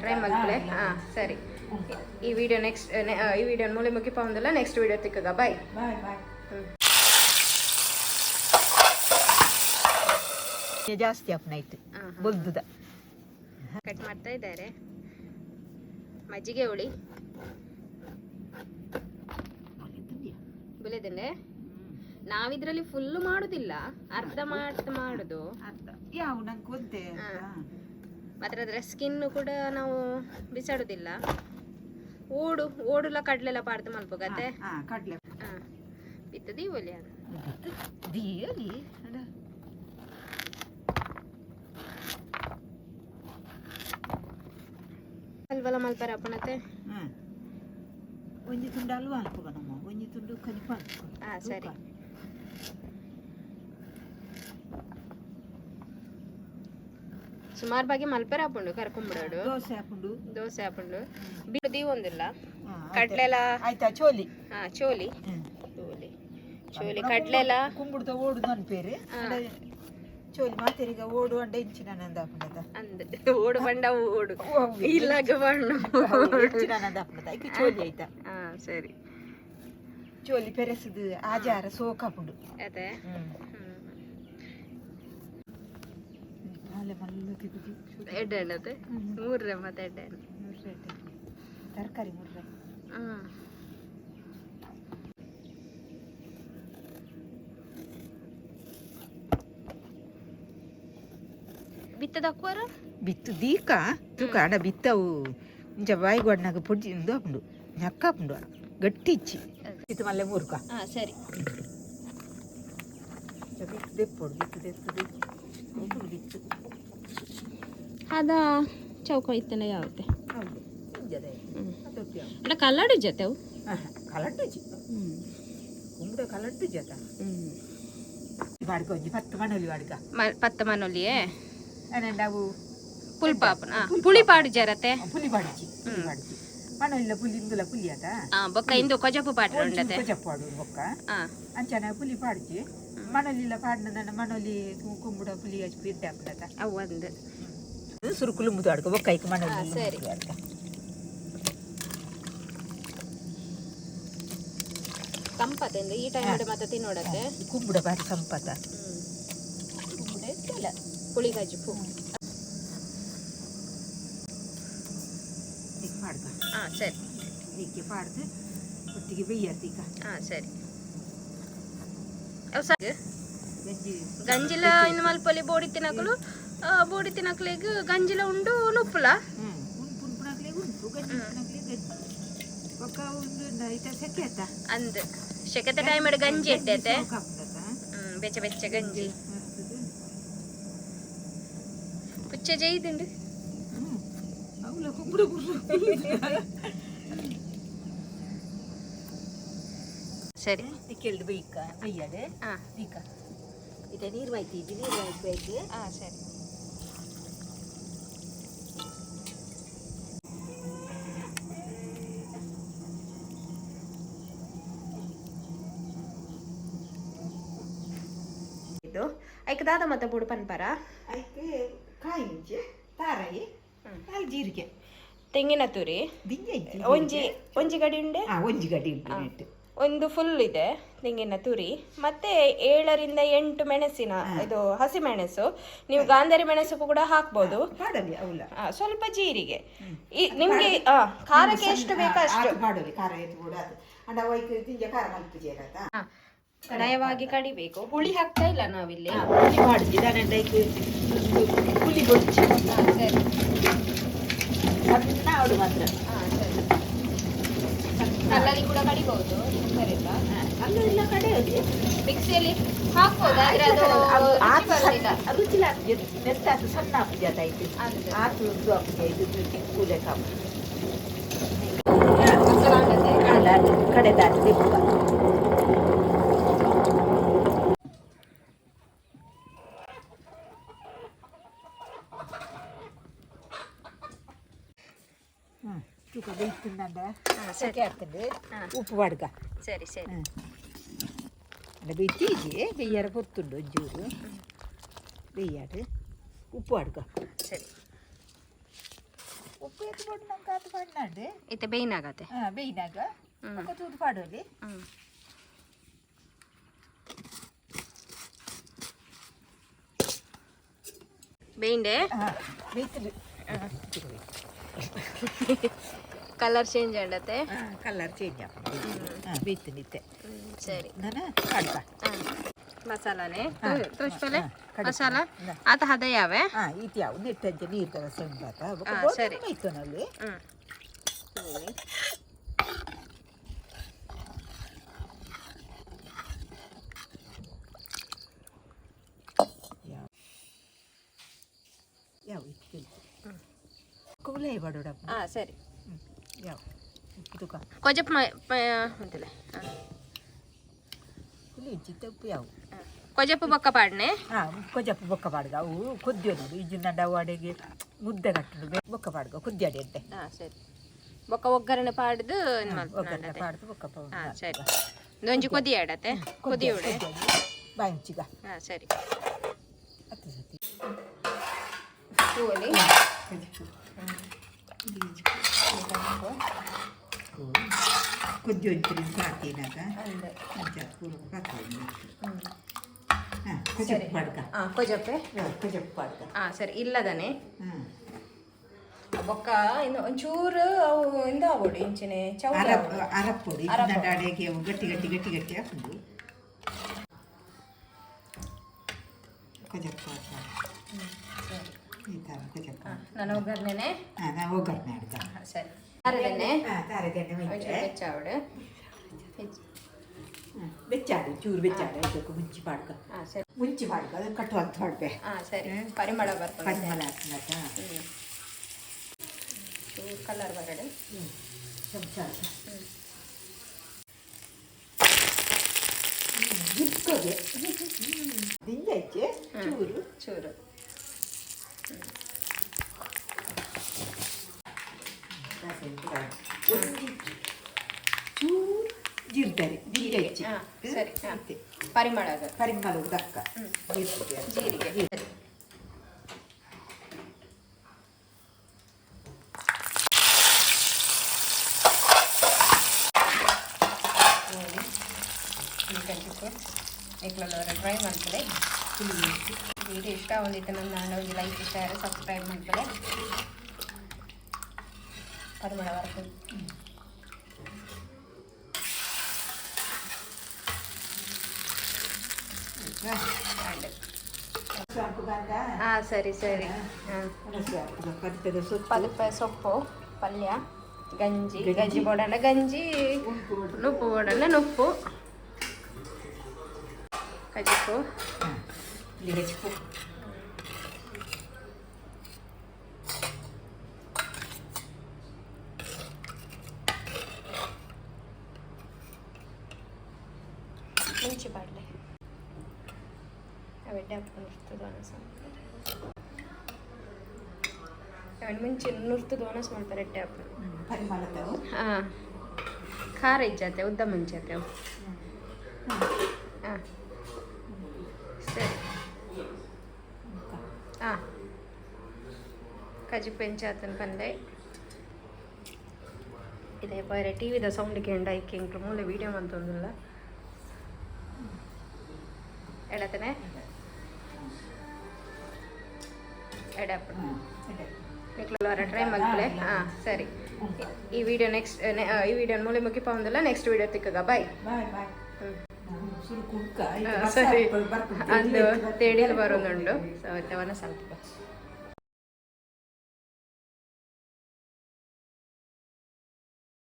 Try ಮಾಡ್ಕೊಳ್ಳಿ. ಹಾಂ ಸರಿ, ಈ ವಿಡಿಯೋ ನೆಕ್ಸ್ಟ್ ಈ ವಿಡಿಯೋ ಮೂಲೆ ಮುಗಿ ಪೌಂದಲ್ಲ ನೆಕ್ಸ್ಟ್ ವಿಡಿಯೋ ತಿಕ್ಕಗ ಬಾಯ್ ಬಾಯ್ ಬಾಯ್. ಜಾಸ್ತಿ ಅಪ್ನೈತು ಬೊಲ್ದುದ ಕಟ್ ಮಾಡ್ತಾ ಇದ್ದಾರೆ. ಮಜ್ಜಿಗೆ ಹುಳಿ ಬೆಳೆದಂಡೆ ನಾವಿದ್ರಲ್ಲಿ ಫುಲ್ ಮಾಡುದಿಲ್ಲ, ಅರ್ಧ ಮಾಡುದು. ಯಾವ ನಂಗೆ ಗೊತ್ತೇ ಮಾತ್ರ ಅದರ ಸ್ಕಿನ್ ಕೂಡ ನಾವು ಬಿಸಾಡುದಿಲ್ಲ. ಓಡುಲ ಕಡ್ಲೆಲ್ಲ ಪಾಡ್ದು ಮಲ್ಪಗತ್ತೆ. ಕಡ್ಲೆ ಬಿತ್ತದಿ ಒಲಿ ಅದು ಅಲ್ವಲ್ಲ ಮಲ್ಪರ ಅಪ್ಪನತ್ತೆ. ಒಂಜಿ ತುಂಡು ಅಲ್ವಾ ಅನ್ಪುಗ ನಮ್ಮ ಒಂಜಿ ತುಂಡು ಕನಿಪ. ಸರಿ. ಸುಮಾರು ಬಾಗಿ ಮಲ್ಪರ ಹಾಕೊಂಡು ಕರ್ಕೊಂಡ್ಬಿಡೋಡು. ದೋಸೆ ಹಾಕೊಂಡು ಬಿಡದಿ ಒಂದಿಲ್ಲ ಕಡ್ಲೆಲ್ಲ ಆಯ್ತಾ ಚೋಲಿ. ಚೋಲಿ ಕಡ್ಲೆಲ್ಲ ಕುಂಬುಡ್ದ ಓಡುದು ಅನ್ಪೇರಿ ಚೋಲಿ ಮಾತೇರಿಗ ಓಡು ಅಂಡ ಇಂಚಿನ ನಂದ ಹಾಕೊಂಡದ ಅಂದ್ ಓಡು ಬಂಡ ಓಡು ಇಲ್ಲಾಗ ಬಣ್ಣ ಇಂಚಿನ ನಂದ ಹಾಕೊಂಡದ ಐಕೆ ಚೋಲಿ ಆಯ್ತಾ. ಸರಿ. ಚೋಲಿ ಪೆರೆಸದು ಆಜಾರ ಸೋಕ್ ಹಾಕೊಂಡು ಅದೇ ಎಡ್ಡೆ ಮೂರ್ರೆ ಮತ್ತೆ ಎಡ್ಡೆ ತರಕಾರಿ ಮೂರ್ರೆ. ಬಿತ್ತದ ಅಕ್ವಾರ ಬಿತ್ತು ದೀಕ ತೂಕ ಆಡ ಬಿತ್ತವು ಇಂಚ ಬಾಯಿಗೊಡ್ನಾಗ ಪೊಡ್ಜಿ ಇಂದು ಹಾಕೊಂಡು ನಕ್ಕ ಹಾಕೊಂಡು ಗಟ್ಟಿ ಇಚ್ಚಿ ಬಿತ್ತು ಮಲ್ಲೆ ಮೂರ್ಕ. ಸರಿ. ಬಿತ್ತು ದೆಪ್ಪೊಡು ಬಿತ್ತು ದೆಪ್ಪದು ಬಿತ್ತು ಅದ ಚೌಕ ಇತ್ತಲ್ಲ ಯಾವತ್ತೆ ಹೌದು ಅಲ್ಲ ಕಲ್ಲಡು ಜೊತೆ ಅವು ಕಲಟ್ಟು ಜಿ ಕುಂಬುದ ಕಲಟ್ಟು ಜತ ಬಾಡ್ಕ ಒಂಜಿ 10 ಮನೊಲಿ ಬಾಡ್ಕ 10 ಮನೊಲಿಯೇ ಅವು ಪುಲ್ಪಾಪನ ಪುಳಿ ಪಾಡು ಜರತೆ ಪುಲಿ ಬಾಡಿಚಿ ಮನೊಲ್ಲ ಪುಲಿ ಇಂದುಲ ಪುಲಿ ಅದ ಬೊಕ್ಕ ಇಂದು ಕೊಜಪು ಪಾಡ್ರ ಉಂಡತೆ ಕೊಜಪು ಪಾಡು ಬೊಕ್ಕ ಅಂಚನ ಪುಲಿ ಪಾಡ್ಚಿ ಮನೊಲಿಲ್ಲ ಪಾಡ್ನ ನನ್ನ ಮನೊಲಿ ಕುಂಬುಡ ಪುಲಿ ಹಚ್ಚಿ ಇದ್ದ ಹಾಕ್ಬಿಡತ ಅವು ಒಂದು ಸುರುಕುಲು ಮುದು ಆಡ್ಕೊ ಬೊಕ್ಕ ಐಕ್ ಮನೊಲಿ. ಸರಿ. ಸಂಪತ್ತಿಂದ ಈ ಟೈಮ್ ಮತ್ತೆ ತಿನ್ನೋಡತ್ತೆ ಕುಂಬುಡ ಬಾರಿ ಸಂಪತ್ತ ಕುಂಬುಡ ಇತ್ತಲ್ಲ ಪುಳಿ ಗಜ್ಜಿ ಪೂ ಮಾಡ್ಕ. ಸರಿ. ಹೀಗೆ ಪಾಡ್ದು ಒಟ್ಟಿಗೆ ಬೇಯ್ಯರ್ತೀಗ. ಸರಿ. ಗಂಜಿಲ ಇನ್ನು ಮಲ್ಪಲ್ಲಿ ಬೋಡಿ ತಿನ್ನಕಲು ಬೋಡಿ ತಿನ್ನಕ್ಲಿಗೆ ಗಂಜಿಲ ಉಂಡು ನುಪ್ಪುಲ ಅಂದ್ ಶೆಕೆತ ಟೈಮ್ ಗಂಜಿ ಇಟ್ಟೈತೆ ಬೆಚ್ಚ ಬೆಚ್ಚ ಗಂಜಿ ಪುಚ್ಚ ಜೈದುಂಡು ಸರಿ. ಕೇಳಿದು ಬೈಕ ಬೈಯದೆ ಬೀಕ ಇಟ ನೀರು ಬಾಯ್ತಿದ್ದಿ ನೀರು ಬಾಯ್ಬೇಕು. ಸರಿ. ಇದು ಐಕ್ ದಾದ ಮತ್ತೆ ಬುಡು ಪನ್ಪರ ಐಕೆ ಕಾಯಿ ಮುಂಚೆ ತಾರಾಯಿ ಜೀರಿಗೆ ತೆಂಗಿನ ತುರಿ ಒಂಜಿ ಗಡಿ ಉಂಡೆ ಒಂಜಿ ಗಡಿ ಉಂಟು ಒಂದು ಫುಲ್ ಇದೆ ತೆಂಗಿನ ತುರಿ ಮತ್ತೆ 7ರಿಂದ 8 ಮೆಣಸಿನ ಇದು ಹಸಿ ಮೆಣಸು. ನೀವು ಗಾಂಧಾರಿ ಮೆಣಸು ಕೂಡ ಹಾಕ್ಬೋದು. ಸ್ವಲ್ಪ ಜೀರಿಗೆ ನಿಮ್ಗೆ ಖಾರಕ್ಕೆ ಎಷ್ಟು ಬೇಕು ಅಷ್ಟು ನಯವಾಗಿ ಕಡಿಬೇಕು. ಹುಳಿ ಹಾಕ್ತಾ ಇಲ್ಲ ನಾವಿಲ್ಲಿ ಹುಳಿ ಬೊಚ್ಚಿ ಮಾತ್ರ ಕಲ್ಲಲ್ಲಿ ಕೂಡ ಕಡಿಬಹುದು. ಅಲ್ಲ ಕಡೆಯೋದು ಮಿಕ್ಸಿಯಲ್ಲಿ ಹಾಕ್ಬೋದು. ಆದ್ರೆ ಅದು ರುಚಿಲ ನೆತ್ತಾತು ಸಣ್ಣ ಹಾಕುದು ಅದಾಯ್ತು ಆತು ಉದ್ದು ಹಾಕುದು ಇದು ಕೂಲೆ ಕಾಪು ಕಡೆದಾತು ದೆಪ್ಪು ತೂಕ ಬೇಯ್ತುಂಡ ಸೆಕೆ ಆಗ್ತದೆ. ಉಪ್ಪು ಬಾಡ್ಕ. ಸರಿ ಸರಿ. ಅಲ್ಲ ಬೇಯ್ತೀಜಿ ಬೇಯ್ಯಾರ ಹೊತ್ತುಂಡು ಒಂಚೂರು ಬೇಯ್ಯಾಡು ಉಪ್ಪು ಬಾಡ್ಕ. ಸರಿ. ಉಪ್ಪು ಬೋಡು ನಂಗೆ ಅದು ಪಣ್ಣಾಡೆ ಇತ್ತೆ ಬೇಯ್ನ್ ಆಗತ್ತೆ ಬೇಯ್ನಾಗ ತೂದು ಪಾಡೋಲಿ ಬೇಯ್ಂಡೆ ಬೇಯ್ತದೆ ಕಲರ್ ಚೇಂಜ್ ಆಡತ್ತೆ ಕಲರ್ ಚೇಂಜ್ ಬೇಯ್ತನಿತ್ತೆ ಸರಿ ನಾನು ಪಾಡ್ಕ ಮಸಾಲಾನೆ ತೋರಿಸ್ಪಲೆ ಮಸಾಲ ಆತ ಹದ ಯಾವೆ ಇದು ಯಾವ ನೆಟ್ಟಂಚೆ ನೀರು ತರ ಸಂಗಾತ ಸರಿ ಬೇಯ್ತನಲ್ಲಿ ಯಾವ ಕೂಲೇ ಬಡೋಡ ಸರಿ ಯಾವ ತುಕ ಕೊಜಪ್ ಅಂತಿಲ್ಲ ಕುಲಿ ಚಿತ್ತಪ್ಪು ಯಾವ ಕೊಜಪ್ಪು ಬೊಕ್ಕ ಪಾಡ್ನೆ ಕೊಜಪ್ಪು ಬೊಕ್ಕ ಪಾಡ್ಗ ಅವು ಕುದ್ಯೋದು ಈಜಿನ ಡವಾಡೆಗೆ ಮುದ್ದೆ ಕಟ್ಟಲು ಬೊಕ್ಕ ಪಾಡ್ಗ ಕುದ್ಯಾಡಿ ಅಂತೆ ಸರಿ ಬೊಕ್ಕ ಒಗ್ಗರಣೆ ಪಾಡ್ದು ಒಗ್ಗರಣೆ ಪಾಡ್ದು ಬೊಕ್ಕ ಸರಿ ದೊಂಜಿ ಕೊದಿ ಆಡತ್ತೆ ಕೊದಿ ಉಡೆ ಬಾಂಚಿಗ ಸರಿ ಹತ್ತು ಸತಿ ಕೂಲಿ ಕುದ್ಯೋಂಚರಿ ಸಾಕಿನಾಗ ಕೊಜಪ್ಪು ಪಾಡ್ಗ ಕೊಜಪ್ಪೆ ಕೊಜಪ್ಪು ಪಾಡ್ಗ ಸರಿ ಇಲ್ಲದನೆ ಬೊಕ್ಕ ಇನ್ನು ಒಂಚೂರು ಅವು ಇಂದ ಆಗೋಡು ಇಂಚಿನ ಅರಪ್ಪೊಡಿ ಅಡೆಗೆ ಗಟ್ಟಿ ಗಟ್ಟಿ ಗಟ್ಟಿ ಗಟ್ಟಿ ಹಾಕುದು ಕೊಜಪ್ಪು ಈ ಥರ ಕೊಜಪ್ಪು ನಾನು ಒಗ್ಗರಣೆನೆ ನಾವು ಒಗ್ಗರಣೆ ಆಡ್ದ ಸರಿ ತಾರದೆಣ್ಣೆ ತಾರದೆಣ್ಣೆ ಬೆಚ್ಚಾವಡು ಬೆಚ್ಚಾಡು ಚೂರು ಬೆಚ್ಚಾಡು ಇದಕ್ಕೆ ಮುಂಚಿ ಪಾಡ್ಕ ಸರಿ ಮುಂಚಿ ಪಾಡ್ಕ ಅದು ಕಟ್ಟುವಂತ ಹೊಡ್ಬೆ ಸರಿ ಪರಿಮಳ ಬರ್ತದೆ ಪರಿಮಳ ಹಾಕ್ಲಕ್ಕ ಕಲರ್ ಬರಡು ಚಮಚ ಇಟ್ಕೋಗೆ ದಿಂಜಾಯ್ಚೆ ಚೂರು ಚೂರು ಚೂರು ಜೀರ್ತಾರೆ ದಿಂಜಾಯ್ಚೆ ಸರಿ ಪರಿಮಳ ಪರಿಮಳ ದಕ್ಕ ಜೀರಿಗೆ ಟ್ರೈ ಮಾಡ್ತಾರೆ ವಿಡಿಯೋ ಇಷ್ಟ ಒಂದಿತ್ತು ನನ್ನ ಒಂದು ಲೈಕ್ ಶೇರ್ ಸಬ್ಸ್ಕ್ರೈಬ್ ಮಾಡ್ತಾರೆ ಪರಿಮಳ ಬರ್ತದೆ ಸರಿ ಸರಿ ಪದಪ ಸೊಪ್ಪು ಪಲ್ಯ ಗಂಜಿ ಗಂಜಿ ಬೋಡಲ್ಲ ಗಂಜಿ ನುಪ್ಪು ಬೋಡಲ್ಲ ನುಪ್ಪು ಕಜಿಪ್ಪು ಮುಂಚೆ ಬಾಡ್ಲೆ ಅವೆಡ್ಡೆ ಹಾಕ್ಕೊಂಡಿರ್ತದೆ ಅನಸ ಮುಂಚೆ ನುರ್ತದು ಅನಸ್ ಮಾಡ್ತಾರೆ ಎಡ್ಡೆ ಹಾಕ್ತಾರೆ ಹಾಂ ಖಾರ ಇಜ್ಜಾತೆ ಉದ್ದ ಮುಂಚೆತೆ ಅವು ಹಾಂ ಸರಿ ಹಾಂ ಕಜಿ ಪೆಂಚಾತನ ಪಂದೆ ಇದೇ ಬೇರೆ ಟಿ ವಿದ ಸೌಂಡ್ ಕೇಂಡ ಐಕೆ ಮೂಲೆ ವೀಡಿಯೋ ಮಂತೊಂದಿಲ್ಲ ಎಡತನೆ ಎಡಪ್ಪ ಟ್ರೈ ಮಾಡ್ಕೊಳ್ಳೆ ಸರಿ ಈ ವಿಡಿಯೋ ನೆಕ್ಸ್ಟ್ ಈ ವಿಡಿಯೋ ಮೂಲೆ ಮುಗಿಪ ಒಂದಿಲ್ಲ ನೆಕ್ಸ್ಟ್ ವಿಡಿಯೋ ತಿಕ್ಕಗ ಬಾಯ್ ಸರಿ ಅಂದು ತೇಡಿಲು ಬರೋದುಂಡು ಸೊ ಅವನ ಸ್ವಲ್ಪ